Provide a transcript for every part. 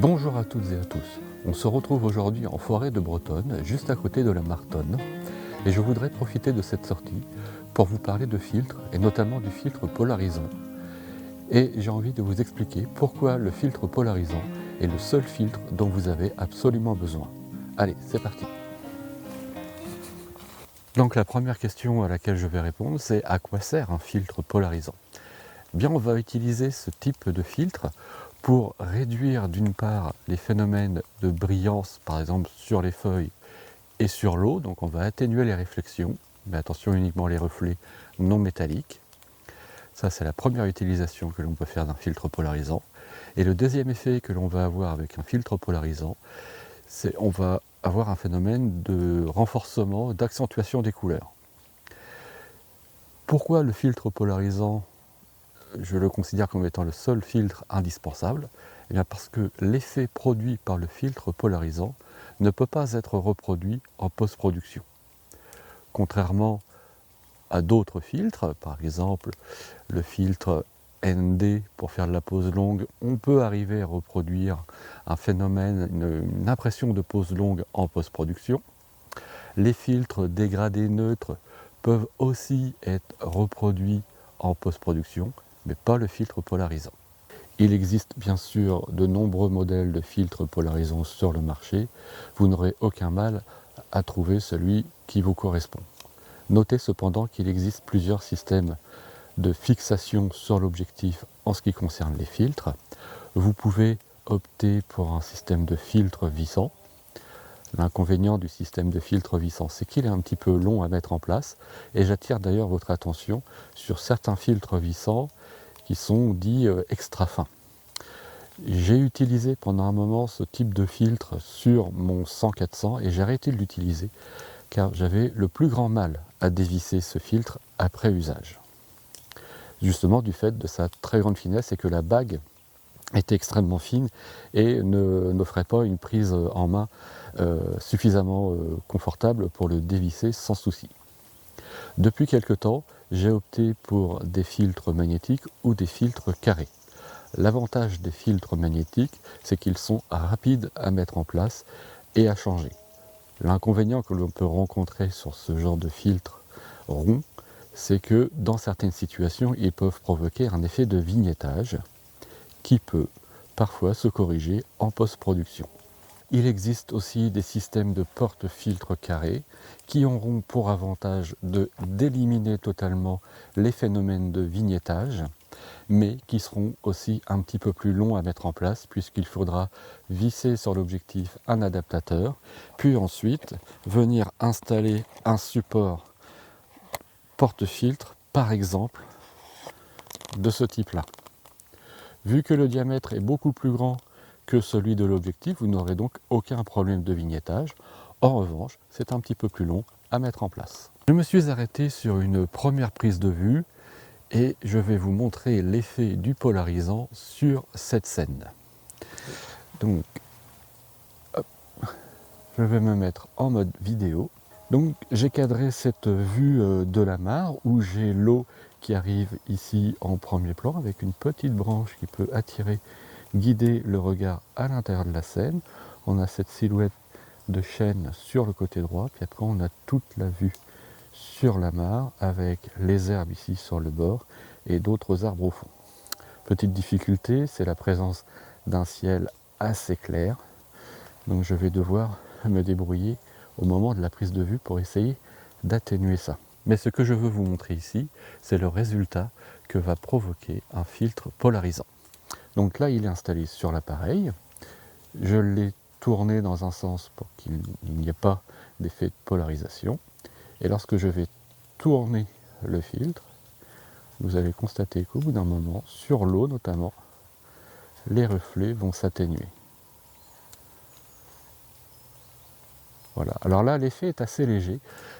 Bonjour à toutes et à tous. On se retrouve aujourd'hui en forêt de Bretonne, juste à côté de la Martonne, et je voudrais profiter de cette sortie pour vous parler de filtres, et notamment du filtre polarisant. Et j'ai envie de vous expliquer pourquoi le filtre polarisant est le seul filtre dont vous avez absolument besoin. Allez, c'est parti. Donc la première question à laquelle je vais répondre, c'est à quoi sert un filtre polarisant ? Bien, on va utiliser ce type de filtre pour réduire d'une part les phénomènes de brillance, par exemple sur les feuilles et sur l'eau, donc on va atténuer les réflexions, mais attention uniquement les reflets non métalliques. Ça, c'est la première utilisation que l'on peut faire d'un filtre polarisant. Et le deuxième effet que l'on va avoir avec un filtre polarisant, c'est on va avoir un phénomène de renforcement, d'accentuation des couleurs. Pourquoi le filtre polarisant, je le considère comme étant le seul filtre indispensable? Eh bien parce que l'effet produit par le filtre polarisant ne peut pas être reproduit en post-production. Contrairement à d'autres filtres, par exemple le filtre ND pour faire de la pose longue, on peut arriver à reproduire un phénomène, une impression de pose longue en post-production. Les filtres dégradés neutres peuvent aussi être reproduits en post-production, mais pas le filtre polarisant. Il existe bien sûr de nombreux modèles de filtres polarisants sur le marché. Vous n'aurez aucun mal à trouver celui qui vous correspond. Notez cependant qu'il existe plusieurs systèmes de fixation sur l'objectif en ce qui concerne les filtres. Vous pouvez opter pour un système de filtre vissant. L'inconvénient du système de filtre vissant, c'est qu'il est un petit peu long à mettre en place, et j'attire d'ailleurs votre attention sur certains filtres vissants qui sont dits extra fins. J'ai utilisé pendant un moment ce type de filtre sur mon 100-400 et j'ai arrêté de l'utiliser car j'avais le plus grand mal à dévisser ce filtre après usage. Justement du fait de sa très grande finesse et que la bague était extrêmement fine et n'offrait pas une prise en main suffisamment confortable pour le dévisser sans souci. Depuis quelque temps, j'ai opté pour des filtres magnétiques ou des filtres carrés. L'avantage des filtres magnétiques, c'est qu'ils sont rapides à mettre en place et à changer. L'inconvénient que l'on peut rencontrer sur ce genre de filtre rond, c'est que dans certaines situations, ils peuvent provoquer un effet de vignettage qui peut parfois se corriger en post-production. Il existe aussi des systèmes de porte-filtres carrés qui auront pour avantage d'éliminer totalement les phénomènes de vignettage, mais qui seront aussi un petit peu plus longs à mettre en place puisqu'il faudra visser sur l'objectif un adaptateur, puis ensuite venir installer un support porte-filtre, par exemple, de ce type-là. Vu que le diamètre est beaucoup plus grand que celui de l'objectif, vous n'aurez donc aucun problème de vignettage. En revanche, c'est un petit peu plus long à mettre en place. Je me suis arrêté sur une première prise de vue et je vais vous montrer l'effet du polarisant sur cette scène. Donc, hop, je vais me mettre en mode vidéo. Donc, j'ai cadré cette vue de la mare où j'ai l'eau qui arrive ici en premier plan avec une petite branche qui peut attirer, guider le regard à l'intérieur de la scène. On a cette silhouette de chêne sur le côté droit, puis après on a toute la vue sur la mare avec les herbes ici sur le bord et d'autres arbres au fond. Petite difficulté, c'est la présence d'un ciel assez clair, donc je vais devoir me débrouiller au moment de la prise de vue pour essayer d'atténuer ça. Mais ce que je veux vous montrer ici, c'est le résultat que va provoquer un filtre polarisant. Donc là, il est installé sur l'appareil, je l'ai tourné dans un sens pour qu'il n'y ait pas d'effet de polarisation, et lorsque je vais tourner le filtre, vous allez constater qu'au bout d'un moment, sur l'eau notamment, les reflets vont s'atténuer. Voilà. Alors là, l'effet est assez léger,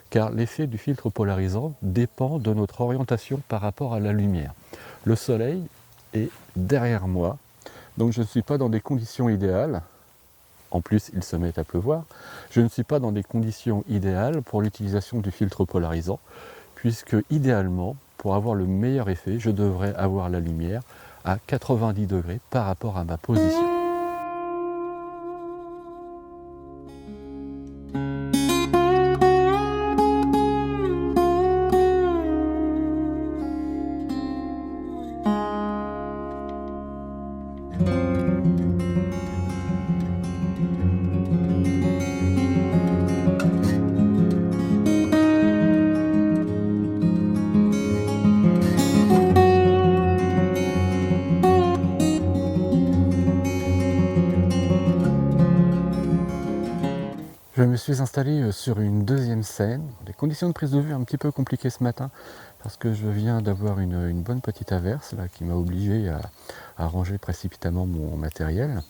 car l'effet du filtre polarisant dépend de notre orientation par rapport à la lumière. Le soleil est derrière moi, donc je ne suis pas dans des conditions idéales. En plus, il se met à pleuvoir. Je ne suis pas dans des conditions idéales pour l'utilisation du filtre polarisant, puisque idéalement, pour avoir le meilleur effet, je devrais avoir la lumière à 90 degrés par rapport à ma position. Je me suis installé sur une deuxième scène. Les conditions de prise de vue un petit peu compliquées ce matin parce que je viens d'avoir une bonne petite averse là, qui m'a obligé à ranger précipitamment mon matériel.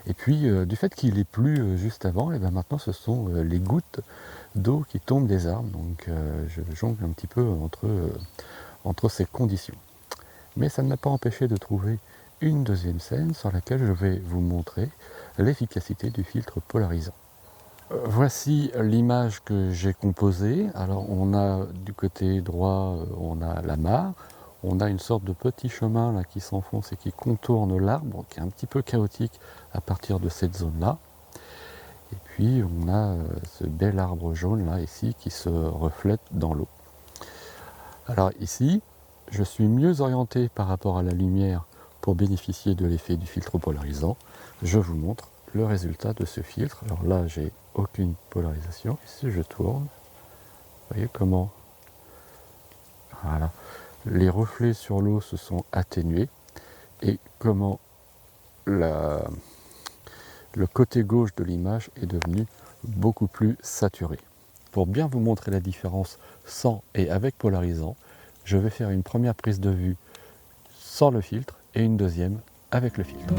Et puis du fait qu'il ait plu juste avant, et ben maintenant ce sont les gouttes d'eau qui tombent des arbres. Donc je jongle un petit peu entre ces conditions. Mais ça ne m'a pas empêché de trouver une deuxième scène sur laquelle je vais vous montrer l'efficacité du filtre polarisant. Voici l'image que j'ai composée. Alors on a du côté droit, on a la mare, on a une sorte de petit chemin là, qui s'enfonce et qui contourne l'arbre, qui est un petit peu chaotique à partir de cette zone-là. Et puis on a ce bel arbre jaune là ici qui se reflète dans l'eau. Alors ici, je suis mieux orienté par rapport à la lumière pour bénéficier de l'effet du filtre polarisant. Je vous montre le résultat de ce filtre. Alors là, j'ai aucune polarisation. Si je tourne, vous voyez comment voilà, les reflets sur l'eau se sont atténués et comment le côté gauche de l'image est devenu beaucoup plus saturé. Pour bien vous montrer la différence sans et avec polarisant, je vais faire une première prise de vue sans le filtre et une deuxième avec le filtre.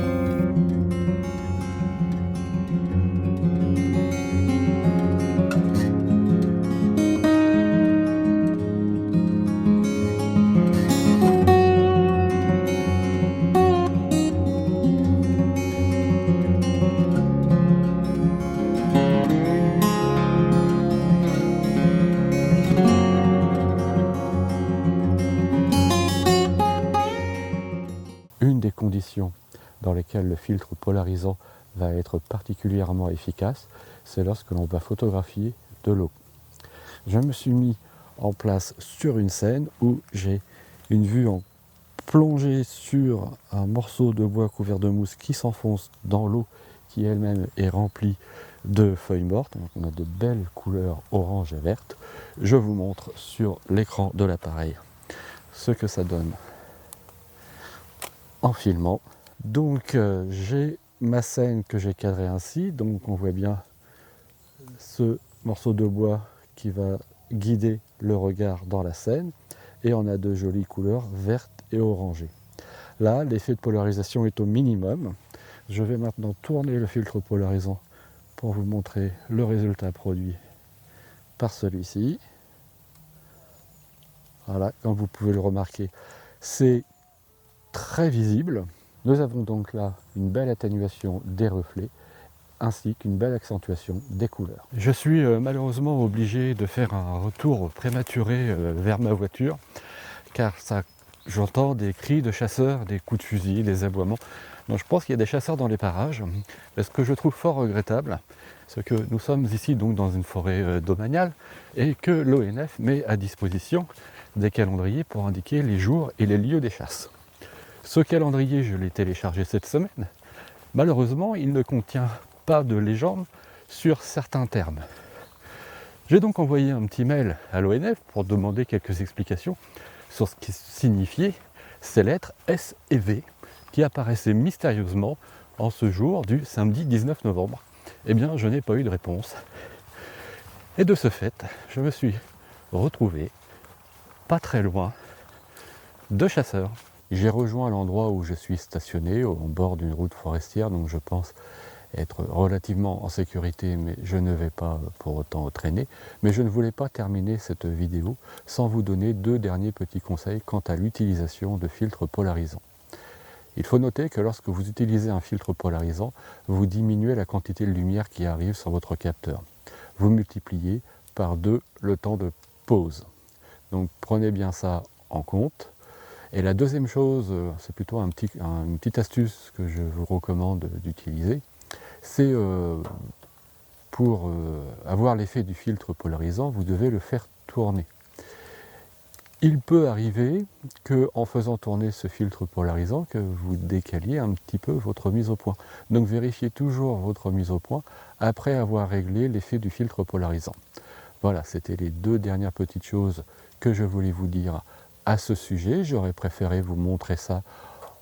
Une des conditions dans lesquelles le filtre polarisant va être particulièrement efficace, c'est lorsque l'on va photographier de l'eau. Je me suis mis en place sur une scène où j'ai une vue en plongée sur un morceau de bois couvert de mousse qui s'enfonce dans l'eau qui elle-même est remplie de feuilles mortes. Donc on a de belles couleurs orange et verte. Je vous montre sur l'écran de l'appareil ce que ça donne en filmant. Donc j'ai ma scène que j'ai cadrée ainsi, donc on voit bien ce morceau de bois qui va guider le regard dans la scène et on a de jolies couleurs vertes et orangées. Là, l'effet de polarisation est au minimum. Je vais maintenant tourner le filtre polarisant pour vous montrer le résultat produit par celui-ci. Voilà, comme vous pouvez le remarquer, c'est très visible. Nous avons donc là une belle atténuation des reflets ainsi qu'une belle accentuation des couleurs. Je suis malheureusement obligé de faire un retour prématuré vers ma voiture car j'entends des cris de chasseurs, des coups de fusil, des aboiements. Donc je pense qu'il y a des chasseurs dans les parages. Et ce que je trouve fort regrettable, c'est que nous sommes ici donc dans une forêt domaniale et que l'ONF met à disposition des calendriers pour indiquer les jours et les lieux des chasses. Ce calendrier, je l'ai téléchargé cette semaine. Malheureusement, il ne contient pas de légende sur certains termes. J'ai donc envoyé un petit mail à l'ONF pour demander quelques explications sur ce qui signifiait ces lettres S et V qui apparaissaient mystérieusement en ce jour du samedi 19 novembre. Eh bien, je n'ai pas eu de réponse. Et de ce fait, je me suis retrouvé pas très loin de chasseurs. J'ai rejoint l'endroit où je suis stationné, au bord d'une route forestière, donc je pense être relativement en sécurité, mais je ne vais pas pour autant traîner. Mais je ne voulais pas terminer cette vidéo sans vous donner deux derniers petits conseils quant à l'utilisation de filtres polarisants. Il faut noter que lorsque vous utilisez un filtre polarisant, vous diminuez la quantité de lumière qui arrive sur votre capteur. Vous multipliez par 2 le temps de pause. Donc prenez bien ça en compte. Et la deuxième chose, c'est plutôt une petite astuce que je vous recommande d'utiliser, c'est pour avoir l'effet du filtre polarisant, vous devez le faire tourner. Il peut arriver qu'en faisant tourner ce filtre polarisant, que vous décaliez un petit peu votre mise au point. Donc vérifiez toujours votre mise au point après avoir réglé l'effet du filtre polarisant. Voilà, c'était les deux dernières petites choses que je voulais vous dire à ce sujet. J'aurais préféré vous montrer ça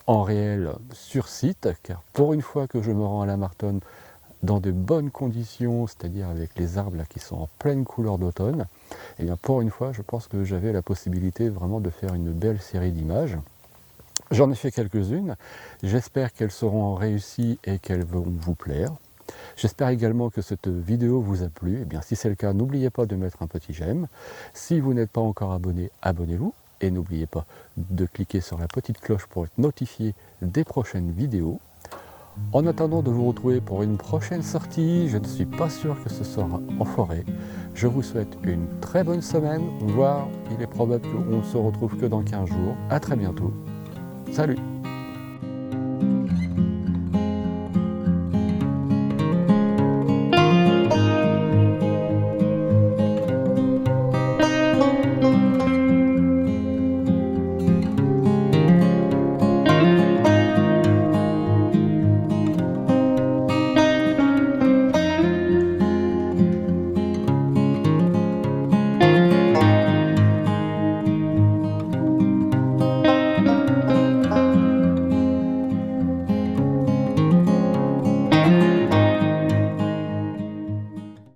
en réel sur site, car pour une fois que je me rends à la Martonne dans de bonnes conditions, c'est-à-dire avec les arbres là, qui sont en pleine couleur d'automne, et bien pour une fois, je pense que j'avais la possibilité vraiment de faire une belle série d'images. J'en ai fait quelques-unes, j'espère qu'elles seront réussies et qu'elles vont vous plaire. J'espère également que cette vidéo vous a plu. Et bien, si c'est le cas, n'oubliez pas de mettre un petit j'aime. Si vous n'êtes pas encore abonné, abonnez-vous. Et n'oubliez pas de cliquer sur la petite cloche pour être notifié des prochaines vidéos. En attendant de vous retrouver pour une prochaine sortie, je ne suis pas sûr que ce sera en forêt. Je vous souhaite une très bonne semaine, voire il est probable qu'on ne se retrouve que dans 15 jours. À très bientôt. Salut!